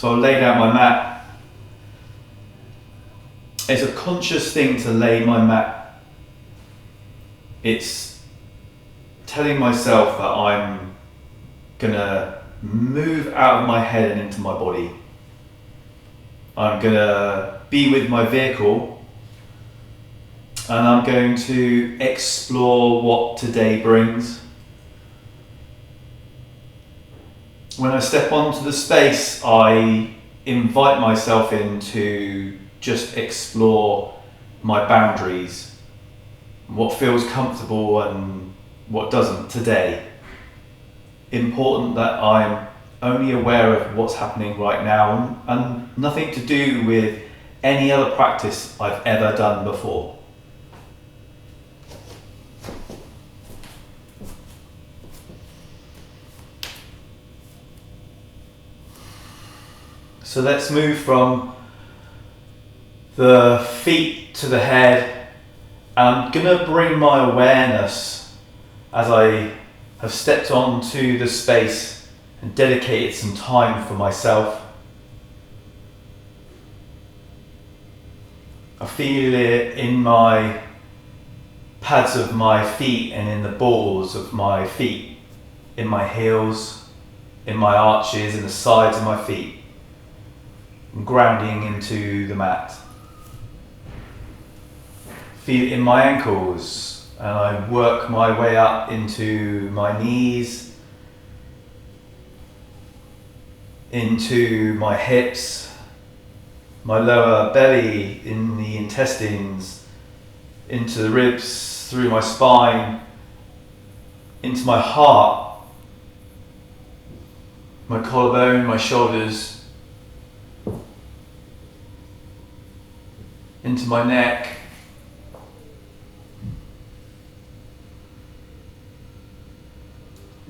So I'll lay down my mat. It's a conscious thing to lay my mat. It's telling myself that I'm gonna move out of my head and into my body. I'm gonna be with my vehicle and I'm going to explore what today brings. When I step onto the space, I invite myself in to just explore my boundaries, what feels comfortable and what doesn't today. Important that I'm only aware of what's happening right now and nothing to do with any other practice I've ever done before. So let's move from the feet to the head. I'm gonna bring my awareness as I have stepped onto the space and dedicated some time for myself. I feel it in my pads of my feet and in the balls of my feet, in my heels, in my arches, in the sides of my feet. I'm grounding into the mat. Feel it in my ankles, and I work my way up into my knees, into my hips, my lower belly, in the intestines, into the ribs, through my spine, into my heart, my collarbone, my shoulders, into my neck,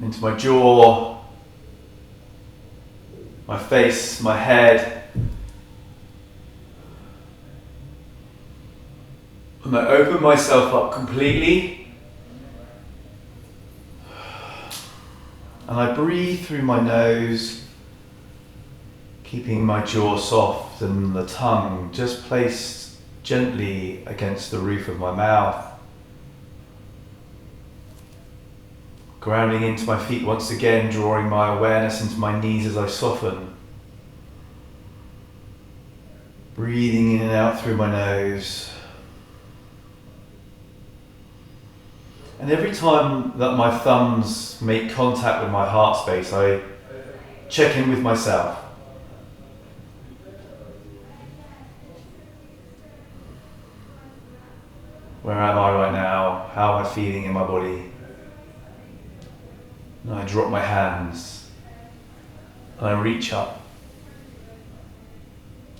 into my jaw, my face, my head. And I open myself up completely. And I breathe through my nose, keeping my jaw soft and the tongue just placed gently against the roof of my mouth. Grounding into my feet once again, drawing my awareness into my knees as I soften. Breathing in and out through my nose. And every time that my thumbs make contact with my heart space, I check in with myself. Where am I right now? How am I feeling in my body? And I drop my hands and I reach up.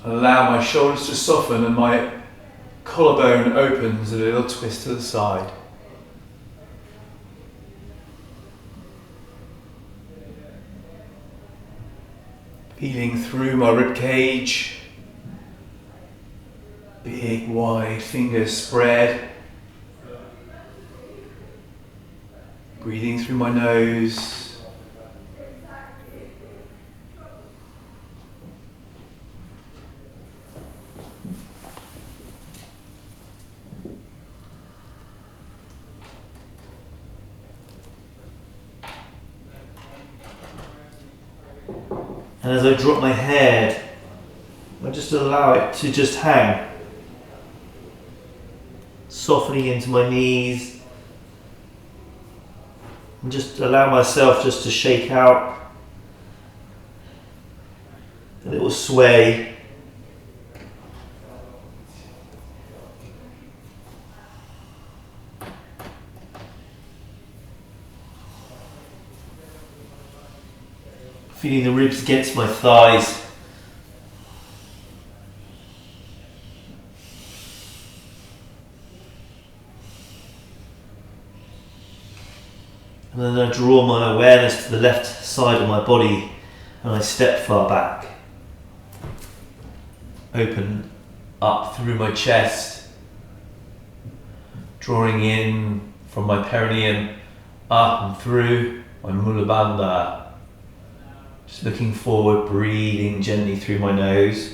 I allow my shoulders to soften and my collarbone opens a little twist to the side. Feeling through my rib cage. Big wide fingers spread. Breathing through my nose. And as I drop my head, I just allow it to just hang. Softening into my knees. And just allow myself just to shake out. A little sway. Feeling the ribs against my thighs. And then I draw my awareness to the left side of my body and I step far back. Open up through my chest, drawing in from my perineum, up and through my mula bandha. Just Just looking forward, breathing gently through my nose.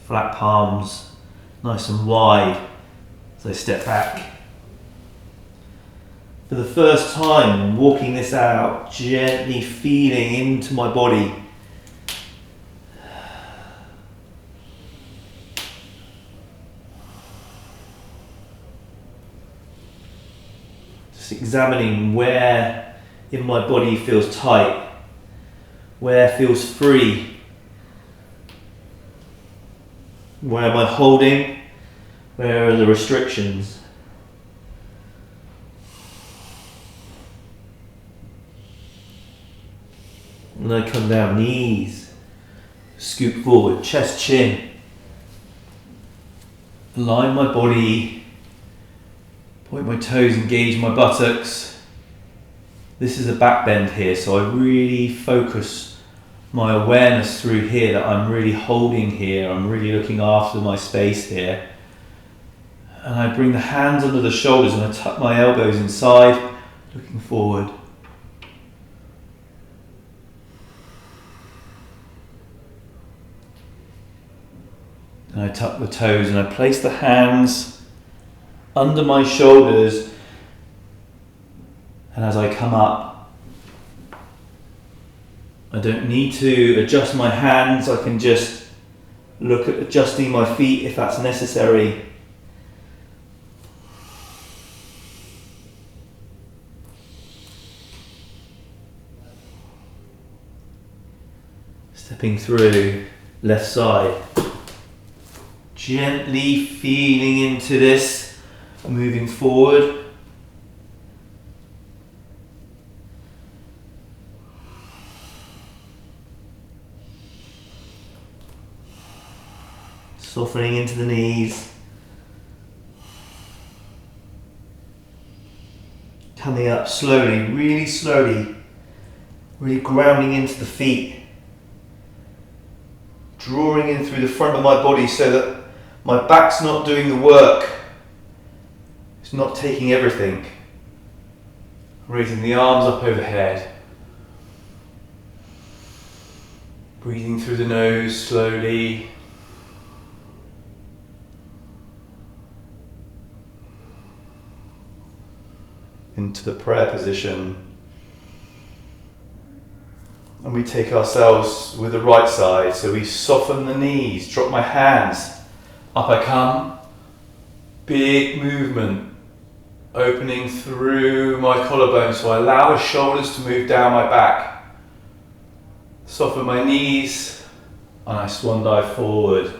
Flat palms, nice and wide as I step back. For the first time, walking this out, gently feeling into my body. Just examining where in my body feels tight, where feels free. Where am I holding? Where are the restrictions? And I come down, knees, scoop forward, chest, chin. Align my body, point my toes, engage my buttocks. This is a back bend here, so I really focus my awareness through here that I'm really holding here, I'm really looking after my space here. And I bring the hands under the shoulders and I tuck my elbows inside, looking forward. And I tuck the toes and I place the hands under my shoulders, and as I come up, I don't need to adjust my hands, I can just look at adjusting my feet if that's necessary. Stepping through left side. Gently feeling into this, moving forward. Softening into the knees. Coming up slowly, really grounding into the feet. Drawing in through the front of my body so that my back's not doing the work. It's not taking everything. Raising the arms up overhead. Breathing through the nose slowly. Into the prayer position. And we take ourselves with the right side, so we soften the knees, drop my hands, up I come, big movement, opening through my collarbone, so I allow the shoulders to move down my back. Soften my knees, and I swan dive forward.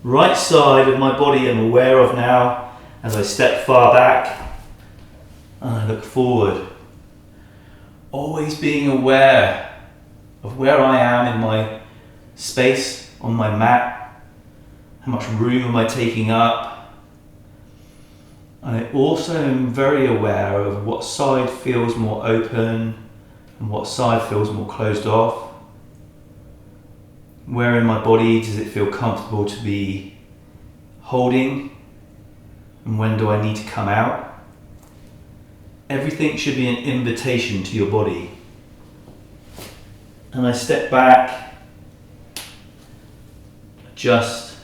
Right side of my body I'm aware of now, as I step far back, and I look forward. Always being aware of where I am in my space, on my mat, how much room am I taking up. And I also am very aware of what side feels more open and what side feels more closed off. Where in my body does it feel comfortable to be holding, and when do I need to come out? Everything should be an invitation to your body. And I step back, adjust,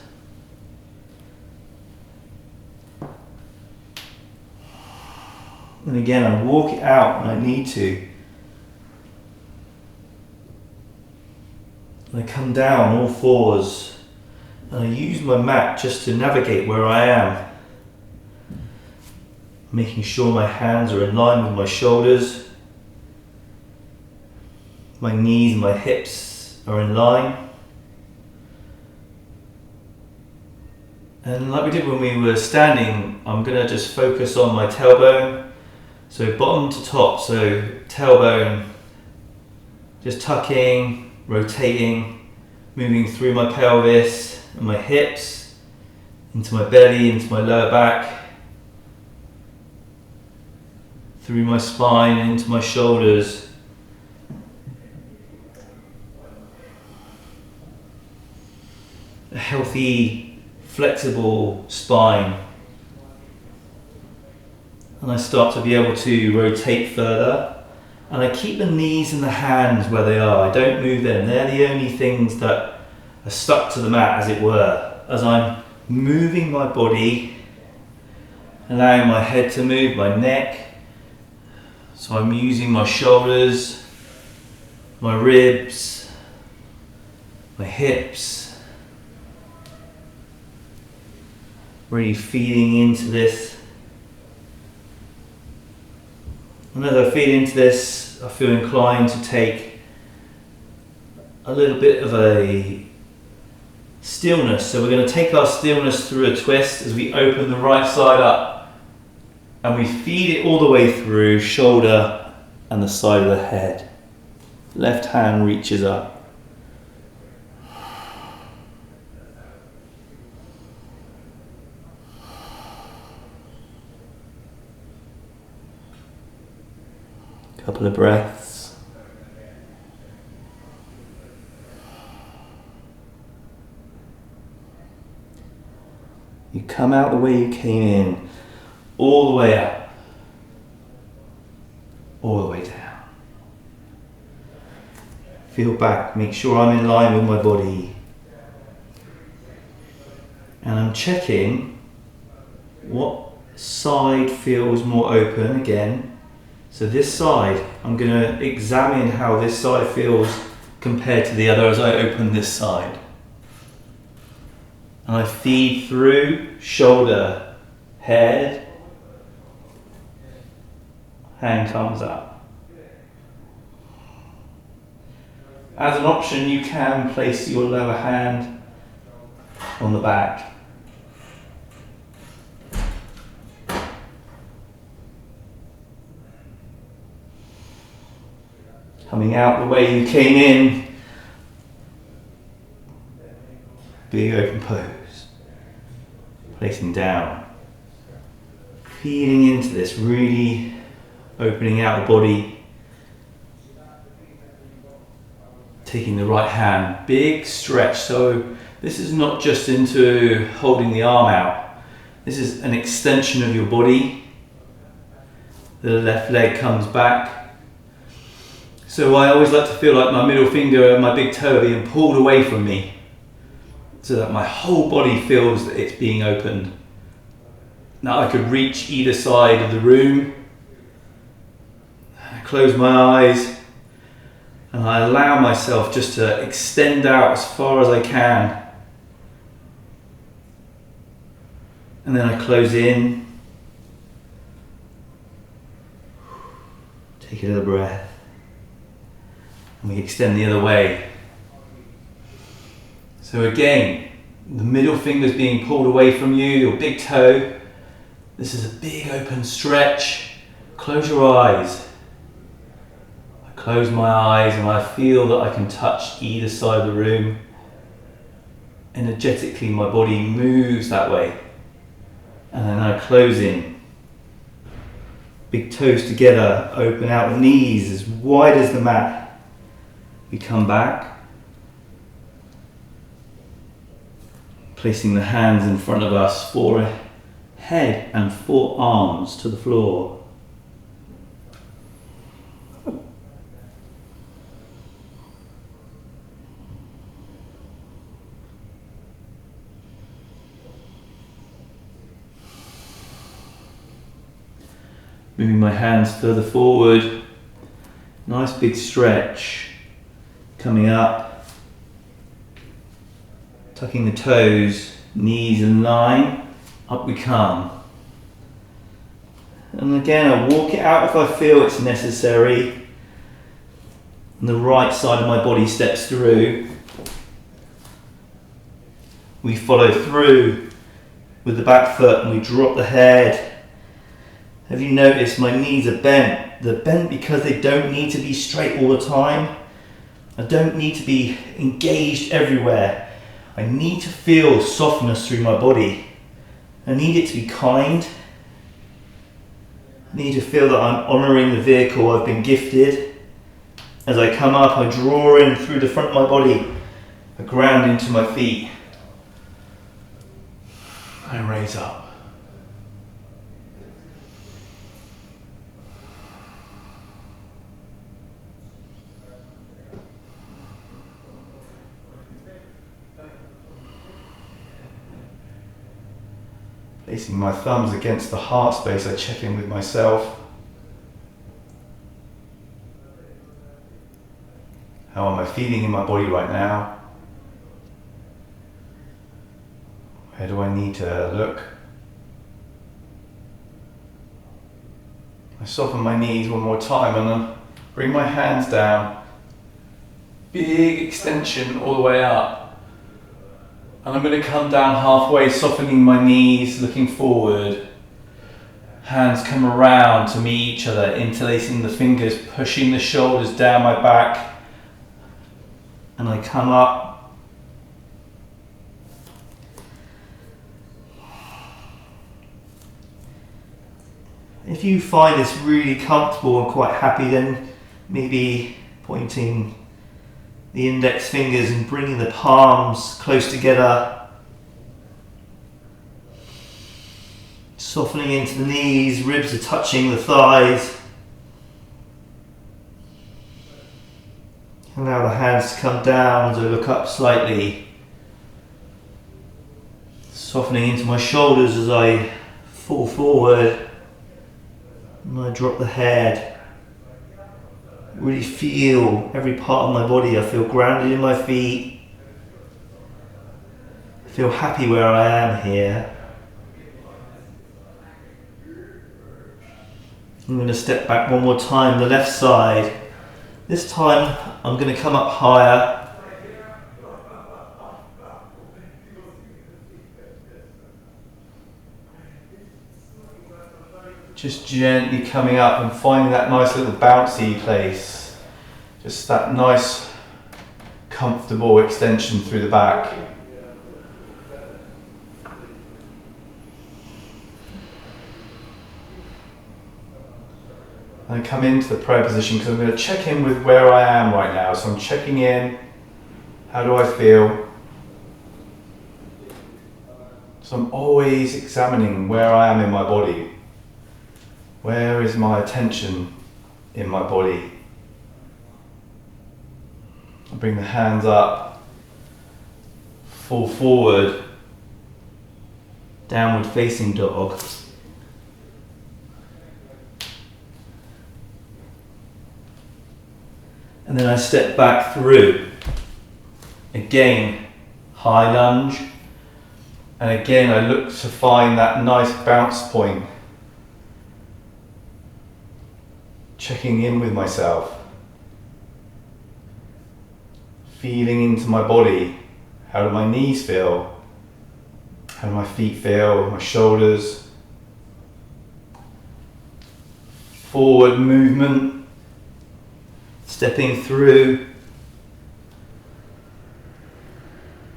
and again I walk it out when I need to. And I come down all fours, and I use my mat just to navigate where I am. Making sure my hands are in line with my shoulders. My knees and my hips are in line. And like we did when we were standing, I'm going to just focus on my tailbone. So bottom to top, so tailbone, just tucking, rotating, moving through my pelvis and my hips, into my belly, into my lower back, through my spine, into my shoulders. A healthy, flexible spine. And I start to be able to rotate further. And I keep the knees and the hands where they are. I don't move them. They're the only things that are stuck to the mat, as it were. As I'm moving my body, allowing my head to move, my neck. So I'm using my shoulders, my ribs, my hips. Really feeding into this. And as I feed into this, I feel inclined to take a little bit of a stillness. So we're going to take our stillness through a twist as we open the right side up. And we feed it all the way through, shoulder and the side of the head. Left hand reaches up. Couple of breaths. You come out the way you came in, all the way up, all the way down. Feel back, make sure I'm in line with my body. And I'm checking what side feels more open again. So this side, I'm going to examine how this side feels compared to the other as I open this side. And I feed through shoulder, head, hand comes up. As an option, you can place your lower hand on the back. Coming out the way you came in, big open pose, placing down, feeding into this, really opening out the body, taking the right hand, big stretch. So this is not just into holding the arm out, this is an extension of your body. The left leg comes back. So I always like to feel like my middle finger and my big toe are being pulled away from me so that my whole body feels that it's being opened. Now I could reach either side of the room. I close my eyes and I allow myself just to extend out as far as I can. And then I close in. Take another breath. And we extend the other way. So again, the middle finger's being pulled away from you, your big toe. This is a big open stretch. Close your eyes. I close my eyes and I feel that I can touch either side of the room. Energetically, my body moves that way. And then I close in. Big toes together, open out the knees as wide as the mat. We come back, placing the hands in front of us, forehead and forearms to the floor. Moving my hands further forward, nice big stretch. Coming up, tucking the toes, knees in line, up we come. And again, I walk it out if I feel it's necessary. And the right side of my body steps through. We follow through with the back foot and we drop the head. Have you noticed my knees are bent? They're bent because they don't need to be straight all the time. I don't need to be engaged everywhere. I need to feel softness through my body. I need it to be kind. I need to feel that I'm honouring the vehicle I've been gifted. As I come up, I draw in through the front of my body. I ground into my feet. I raise up. Placing my thumbs against the heart space, I check in with myself. How am I feeling in my body right now? Where do I need to look? I soften my knees one more time and then bring my hands down. Big extension all the way up. And I'm going to come down halfway, softening my knees, looking forward. Hands come around to meet each other, interlacing the fingers, pushing the shoulders down my back. And I come up. If you find this really comfortable and quite happy, then maybe pointing the index fingers and bringing the palms close together. Softening into the knees, ribs are touching the thighs. Allow the hands to come down as I look up slightly. Softening into my shoulders as I fall forward. And I drop the head. Really feel every part of my body. I feel grounded in my feet. I feel happy where I am here. I'm going to step back one more time, the left side. This time I'm going to come up higher. Just gently coming up and finding that nice little bouncy place. Just that nice, comfortable extension through the back. And come into the prayer position because I'm going to check in with where I am right now. So I'm checking in. How do I feel? So I'm always examining where I am in my body. Where is my attention in my body? I bring the hands up, fall forward, downward facing dog. And then I step back through. Again, high lunge. And again, I look to find that nice bounce point. Checking in with myself. Feeling into my body. How do my knees feel? How do my feet feel? My shoulders. Forward movement. Stepping through.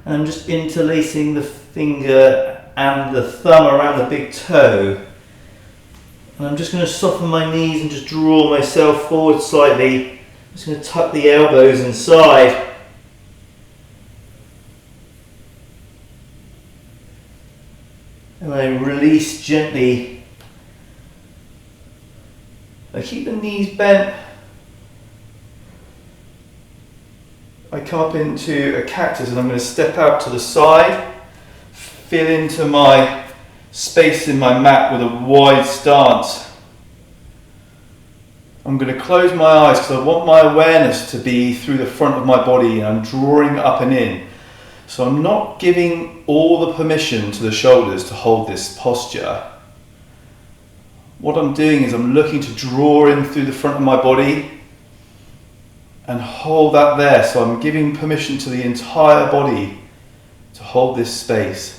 And I'm just interlacing the finger and the thumb around the big toe. And I'm just going to soften my knees and just draw myself forward slightly. I'm just going to tuck the elbows inside. And I release gently. I keep the knees bent. I come up into a cactus and I'm going to step out to the side, feel into my space in my mat with a wide stance. I'm going to close my eyes because I want my awareness to be through the front of my body and I'm drawing up and in. So I'm not giving all the permission to the shoulders to hold this posture. What I'm doing is I'm looking to draw in through the front of my body and hold that there. So I'm giving permission to the entire body to hold this space.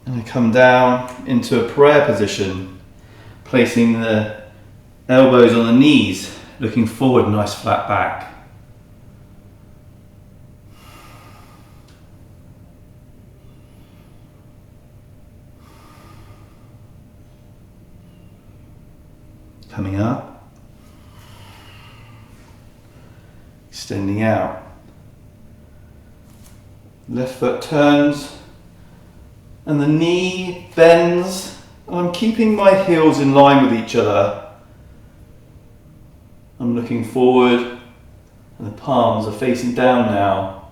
And I come down into a prayer position, placing the elbows on the knees, looking forward, nice flat back. Coming up, extending out. Left foot turns and the knee bends. I'm keeping my heels in line with each other. I'm looking forward and And the palms are facing down now.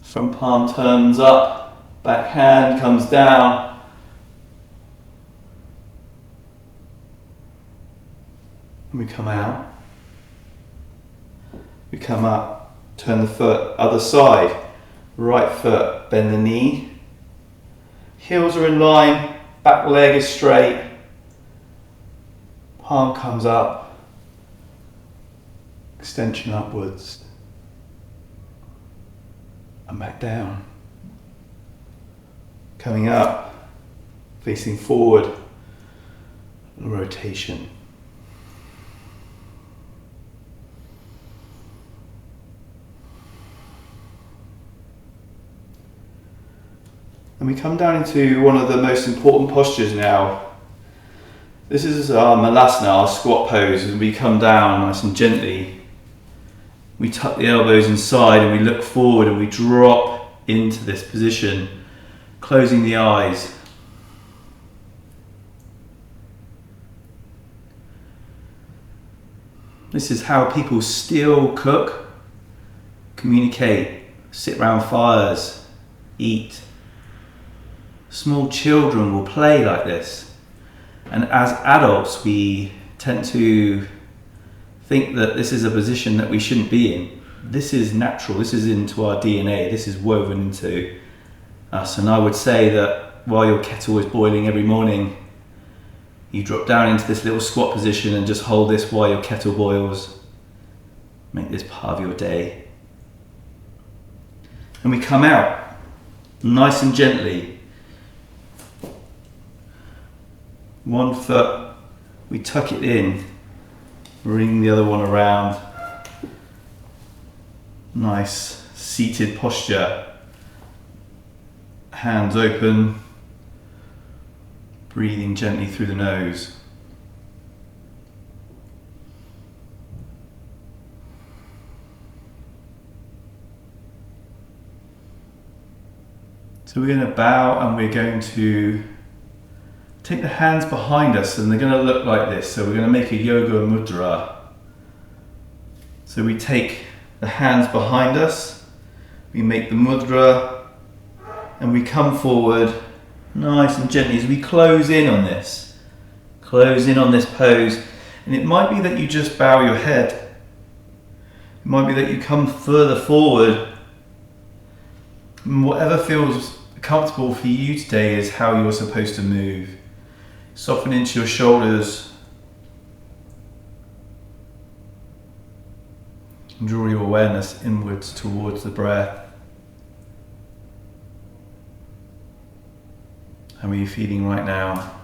Front palm turns up, back hand comes down. And we come out. We come up, turn the foot, other side. Right foot, bend the knee. Heels are in line, back leg is straight. Palm comes up. Extension upwards. And back down. Coming up, facing forward. And rotation. And we come down into one of the most important postures now. This is our malasana, our squat pose, and we come down nice and gently. We tuck the elbows inside and we look forward and we drop into this position, closing the eyes. This is how people still cook, communicate, sit around fires, eat. Small children will play like this. And as adults, we tend to think that this is a position that we shouldn't be in. This is natural, this is into our DNA, this is woven into us. And I would say that while your kettle is boiling every morning, you drop down into this little squat position and just hold this while your kettle boils. Make this part of your day. And we come out nice and gently. One foot, we tuck it in, bring the other one around. Nice seated posture. Hands open, breathing gently through the nose. So we're going to bow and we're going to take the hands behind us and they're going to look like this. So we're going to make a yoga mudra. So we take the hands behind us, we make the mudra, and we come forward nice and gently as we close in on this. Close in on this pose. And it might be that you just bow your head. It might be that you come further forward. And whatever feels comfortable for you today is how you're supposed to move. Soften into your shoulders. And draw your awareness inwards towards the breath. How are you feeling right now?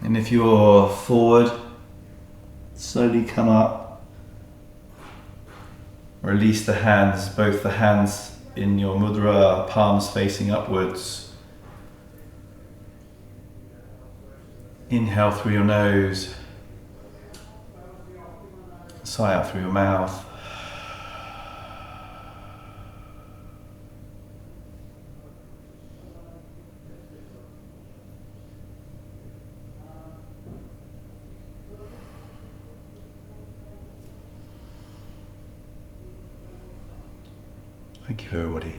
And if you're forward, slowly come up. Release the hands, both the hands in your mudra, palms facing upwards. Inhale through your nose. Sigh out through your mouth. Thank you, everybody.